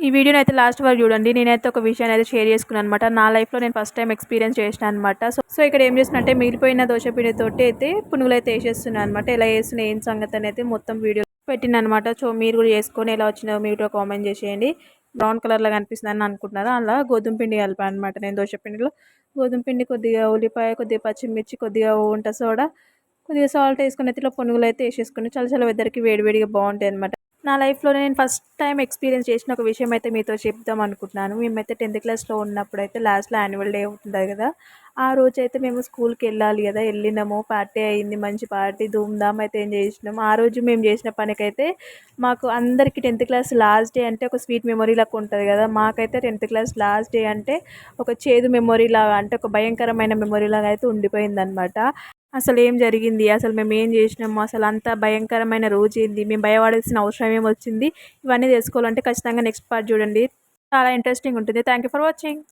ఈ వీడియోని అయితే లాస్ట్ వరకు చూడండి. నేనైతే ఒక విషయాన్ని అయితే షేర్ చేసుకున్నాను అనమాట. నా లైఫ్లో నేను ఫస్ట్ టైం ఎక్స్పీరియన్స్ చేసిన అనమాట. సో ఇక్కడ ఏం చేస్తున్నట్టే మిగిలిపోయిన దోశ పిండితోటి అయితే పునుగులు అయితే వేసేస్తున్నాను అనమాట. ఎలా వేస్తున్నా ఏం సంగతి అని అయితే మొత్తం వీడియో పెట్టిన అనమాట. సో మీరు కూడా చేసుకొని ఎలా వచ్చిందో మీరు కామెంట్ చేసేయండి. బ్రౌన్ కలర్లో కనిపిస్తుందని అనుకుంటున్నారా? అలా గోధుమ పిండి కలిపాను అనమాట. నేను దోశ పిండిలో గోధుమ పిండి, కొద్దిగా ఉల్లిపాయ, కొద్దిగా పచ్చిమిర్చి, కొద్దిగా వంట సోడా, కొద్దిగా సాల్ట్ వేసుకుని అయితే ఇలా పునుగులు అయితే వేసేసుకుని చల్ల వెదర్కి వేడివేడిగా బాగుంటాయి అనమాట. నా లైఫ్లో నేను ఫస్ట్ టైం ఎక్స్పీరియన్స్ చేసిన ఒక విషయం అయితే మీతో చెప్దాం అనుకుంటున్నాను. మేమైతే 10th క్లాస్లో ఉన్నప్పుడైతే లాస్ట్లో యాన్యువల్ డే ఉంటుంది కదా, ఆ రోజు అయితే మేము స్కూల్కి వెళ్ళాలి కదా, వెళ్ళినాము. పార్టీ అయింది, మంచి పార్టీ ధూమ్ధామ్ అయితే ఏం చేసినాము. ఆ రోజు మేము చేసిన పనికైతే మాకు అందరికీ 10th క్లాస్ లాస్ట్ డే అంటే ఒక స్వీట్ మెమొరీ లాగా ఉంటుంది కదా, మాకైతే 10th క్లాస్ లాస్ట్ డే అంటే ఒక చేదు మెమొరీ లాగా, అంటే ఒక భయంకరమైన మెమొరీ లాగా అయితే ఉండిపోయిందనమాట. అసలు ఏం జరిగింది, అసలు మేము ఏం చేసినాము, అసలు అంత భయంకరమైన రోజు ఏంది, మేము భయపడాల్సిన అవసరం ఏమొచ్చింది, ఇవన్నీ తెలుసుకోవాలంటే ఖచ్చితంగా నెక్స్ట్ పార్ట్ చూడండి. చాలా ఇంట్రెస్టింగ్ ఉంటుంది. Thank you for watching.